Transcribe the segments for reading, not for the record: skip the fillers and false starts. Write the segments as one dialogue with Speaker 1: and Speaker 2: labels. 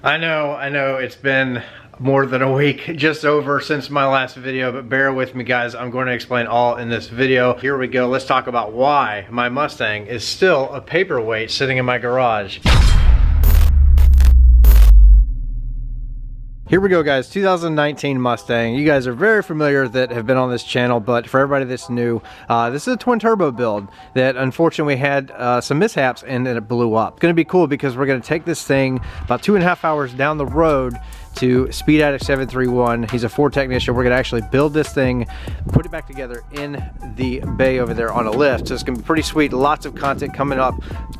Speaker 1: I know, it's been more than a week, just over, since my last video, but bear with me guys, I'm going to explain all in this video. Here we go, let's talk about why my Mustang is still a paperweight sitting in my garage. Here we go guys, 2019 Mustang. You guys are very familiar that have been on this channel, but for everybody that's new, this is a twin turbo build that unfortunately had some mishaps and then it blew up. It's gonna be cool because we're gonna take this thing about 2.5 hours down the road to Speed Addict 731. He's a Ford technician. We're gonna actually build this thing, put it back together in the bay over there on a lift. So it's gonna be pretty sweet, lots of content coming up,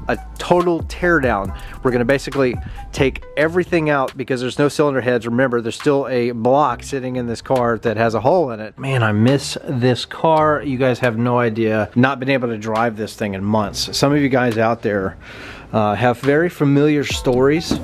Speaker 1: a total teardown. We're gonna basically take everything out because there's no cylinder heads. Remember, there's still a block sitting in this car that has a hole in it. Man, I miss this car. You guys have no idea. Not been able to drive this thing in months. Some of you guys out there have very familiar stories,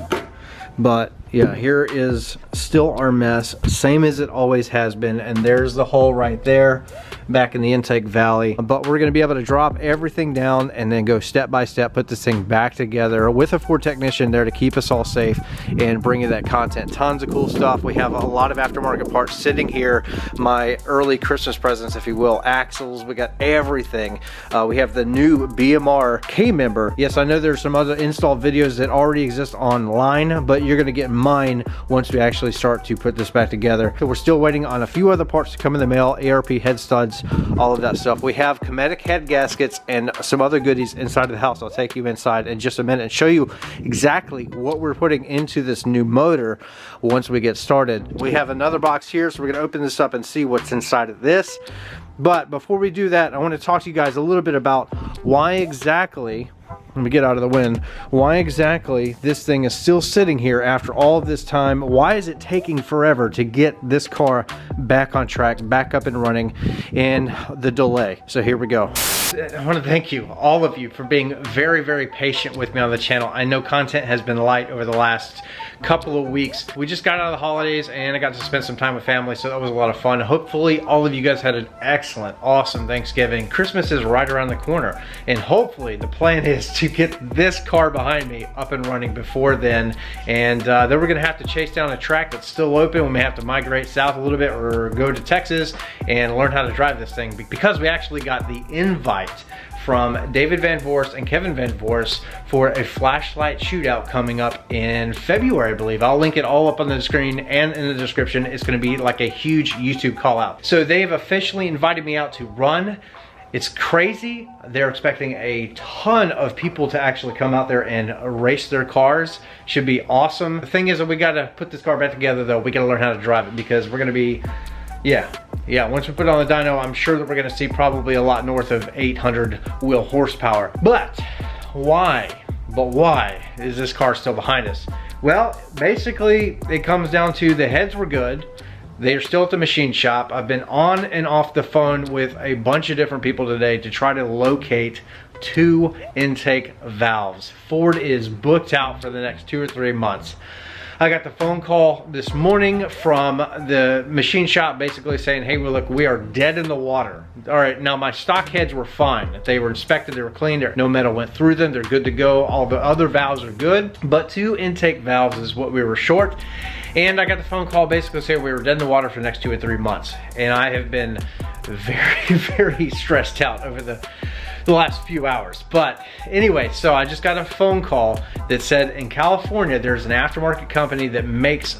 Speaker 1: but yeah, here is still our mess, same as it always has been, and there's the hole right there back in the intake valley. But we're going to be able to drop everything down and then go step by step, put this thing back together with a Ford technician there to keep us all safe and bring you that content. Tons of cool stuff. We have a lot of aftermarket parts sitting here, my early Christmas presents, if you will, axles. We got everything. We have the new BMR K-member. Yes, I know there's some other install videos that already exist online, but you're going to get mine once we actually start to put this back together. So we're still waiting on a few other parts to come in the mail, ARP head studs, all of that stuff. We have Cometic head gaskets and some other goodies inside of the house. I'll take you inside in just a minute and show you exactly what we're putting into this new motor once we get started. We have another box here, so we're going to open this up and see what's inside of this. But before we do that, I want to talk to you guys a little bit about why exactly, let me get out of the wind, why exactly this thing is still sitting here after all of this time. Why is it taking forever to get this car back on track, back up and running, and the delay? So here we go. I want to thank you, all of you, for being very, very patient with me on the channel. I know content has been light over the last couple of weeks. We just got out of the holidays and I got to spend some time with family, so that was a lot of fun. Hopefully all of you guys had an excellent, awesome Thanksgiving. Christmas is right around the corner, and hopefully the plan is to get this car behind me up and running before then, and then we're gonna have to chase down a track that's still open. We may have to migrate south a little bit or go to Texas and learn how to drive this thing, because we actually got the invite from David Van Voorst and Kevin Van Voorst for a flashlight shootout coming up in February, I believe. I'll link it all up on the screen and in the description. It's gonna be like a huge YouTube call out. So they've officially invited me out to run. It's crazy. They're expecting a ton of people to actually come out there and race their cars. Should be awesome. The thing is that we gotta put this car back together though. We gotta learn how to drive it because we're gonna be, yeah, once we put it on the dyno, I'm sure that we're gonna see probably a lot north of 800 wheel horsepower. But why is this car still behind us? Well, basically it comes down to the heads were good. They're still at the machine shop. I've been on and off the phone with a bunch of different people today to try to locate 2 intake valves. Ford is booked out for the next 2 or 3 months. I got the phone call this morning from the machine shop basically saying, hey, well, look, we are dead in the water. All right, now my stock heads were fine. They were inspected, they were clean, no metal went through them, they're good to go. All the other valves are good, but 2 intake valves is what we were short. And I got the phone call basically saying we were dead in the water for the next 2 or 3 months. And I have been very, very stressed out over the last few hours. But anyway, so I just got a phone call that said in California there's an aftermarket company that makes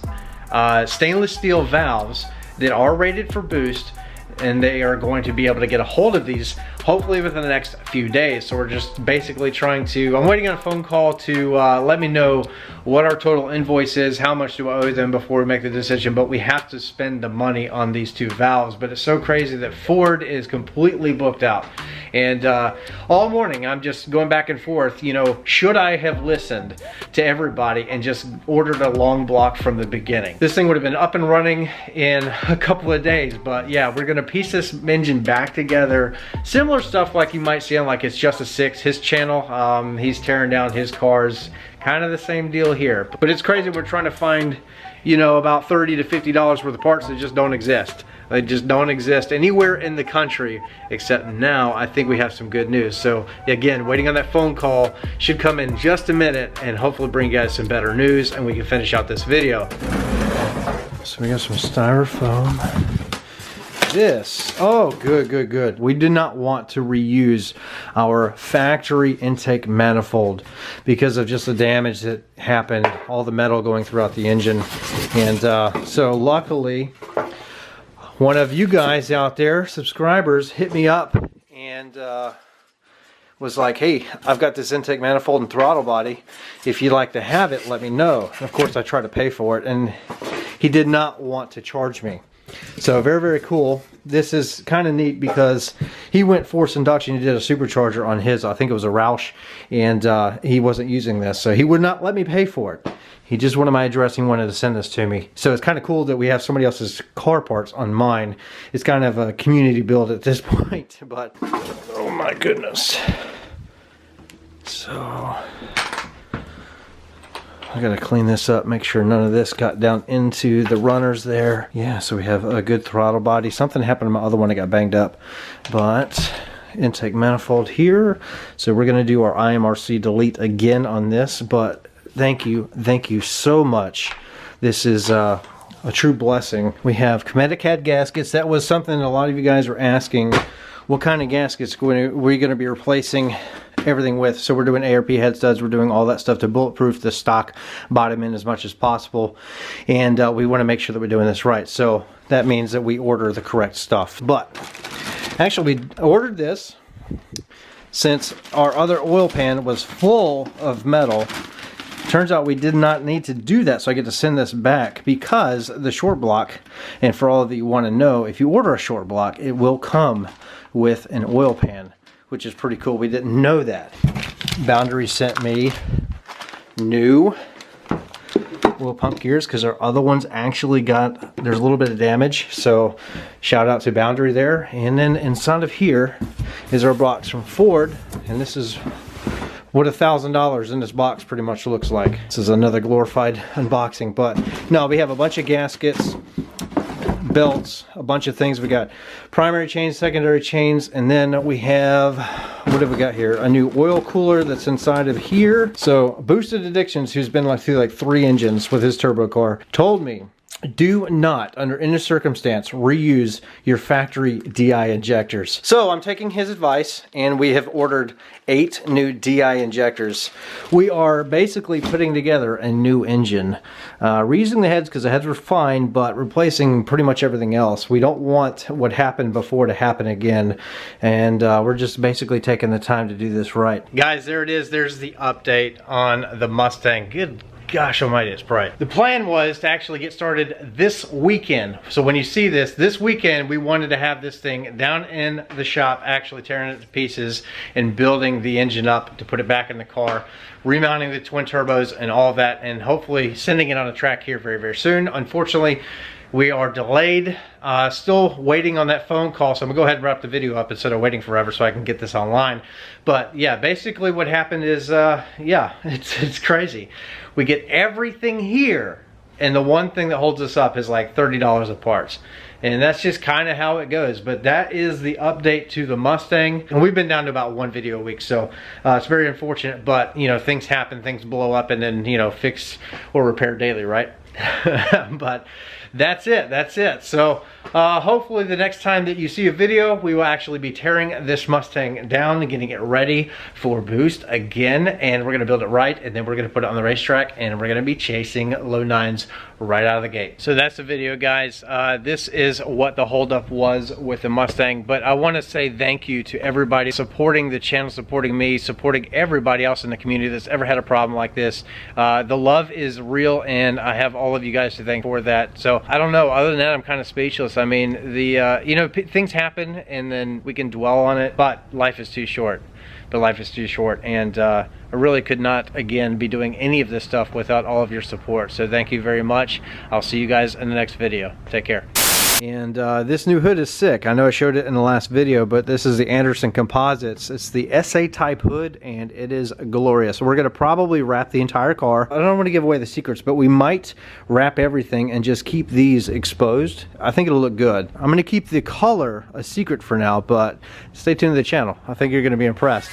Speaker 1: stainless steel valves that are rated for boost, and they are going to be able to get a hold of these hopefully within the next few days. So we're just basically trying to, I'm waiting on a phone call to let me know what our total invoice is, how much do I owe them before we make the decision, but we have to spend the money on these 2 valves. But it's so crazy that Ford is completely booked out. And all morning I'm just going back and forth, you know, should I have listened to everybody and just ordered a long block from the beginning? This thing would have been up and running in a couple of days, but yeah, we're gonna piece this engine back together. Similar stuff like you might see on like It's Just a Six, his channel. He's tearing down his cars. Kind of the same deal here. But it's crazy, we're trying to find, you know, about $30 to $50 worth of parts that just don't exist. They just don't exist anywhere in the country, except now I think we have some good news. So again, waiting on that phone call, should come in just a minute and hopefully bring you guys some better news and we can finish out this video. So we got some styrofoam. This, oh good. We did not want to reuse our factory intake manifold because of just the damage that happened, all the metal going throughout the engine. And so luckily, one of you guys out there, subscribers, hit me up and was like, hey, I've got this intake manifold and throttle body. If you'd like to have it, let me know. And of course, I tried to pay for it, and he did not want to charge me. So very cool. This is kind of neat because he went forced induction. He did a supercharger on his, I think it was a Roush, and he wasn't using this, so he would not let me pay for it. He just wanted my address. He wanted to send this to me. So it's kind of cool that we have somebody else's car parts on mine. It's kind of a community build at this point, but oh my goodness. So I gotta clean this up, make sure none of this got down into the runners there. Yeah, so we have a good throttle body. Something happened to my other one, it got banged up. But intake manifold here. So we're gonna do our IMRC delete again on this, but thank you so much. This is a true blessing. We have Comedicad gaskets. That was something a lot of you guys were asking. What kind of gaskets were we gonna be replacing everything with? So we're doing ARP head studs, we're doing all that stuff to bulletproof the stock bottom end as much as possible, and we want to make sure that we're doing this right. So that means that we order the correct stuff. But actually, we ordered this since our other oil pan was full of metal. Turns out we did not need to do that, so I get to send this back because the short block, and for all of you who want to know, if you order a short block, it will come with an oil pan, which is pretty cool. We didn't know that. Boundary sent me new oil pump gears because our other ones actually there's a little bit of damage. So shout out to Boundary there. And then inside of here is our box from Ford. And this is what $1,000 in this box pretty much looks like. This is another glorified unboxing. But no, we have a bunch of gaskets, belts, a bunch of things. We got primary chains, secondary chains, and then we have, what have we got here? A new oil cooler that's inside of here. So Boosted Addictions, who's been through like 3 engines with his turbo car, told me, do not, under any circumstance, reuse your factory DI injectors. So I'm taking his advice, and we have ordered 8 new DI injectors. We are basically putting together a new engine. Reusing the heads because the heads were fine, but replacing pretty much everything else. We don't want what happened before to happen again, and we're just basically taking the time to do this right. Guys, there it is. There's the update on the Mustang. Good gosh almighty, it's bright. The plan was to actually get started this weekend. So when you see this weekend, we wanted to have this thing down in the shop, actually tearing it to pieces and building the engine up to put it back in the car, remounting the twin turbos and all of that, and hopefully sending it on a track here very soon. Unfortunately, we are delayed, still waiting on that phone call, so I'm gonna go ahead and wrap the video up instead of waiting forever so I can get this online. But yeah, basically what happened is, yeah, it's crazy. We get everything here, and the one thing that holds us up is like $30 of parts. And that's just kind of how it goes. But that is the update to the Mustang. And we've been down to about 1 video a week, so it's very unfortunate, but you know, things happen, things blow up, and then, you know, fix or repair daily, right? But that's it. So hopefully the next time that you see a video, we will actually be tearing this Mustang down and getting it ready for boost again, and we're gonna build it right, and then we're gonna put it on the racetrack, and we're gonna be chasing low 9s right out of the gate. So that's the video, guys. This is what the holdup was with the Mustang, but I want to say thank you to everybody supporting the channel, supporting me, supporting everybody else in the community that's ever had a problem like this. The love is real, and I have all of you guys to thank for that. So I don't know, other than that, I'm kind of speechless. I mean, the you know, things happen and then we can dwell on it, but life is too short. And I really could not, again, be doing any of this stuff without all of your support. So thank you very much. I'll see you guys in the next video. Take care. And this new hood is sick. I know I showed it in the last video, but this is the Anderson Composites. It's the SA type hood, and it is glorious. We're going to probably wrap the entire car. I don't want to give away the secrets, but we might wrap everything and just keep these exposed. I think it'll look good. I'm going to keep the color a secret for now, but stay tuned to the channel. I think you're going to be impressed.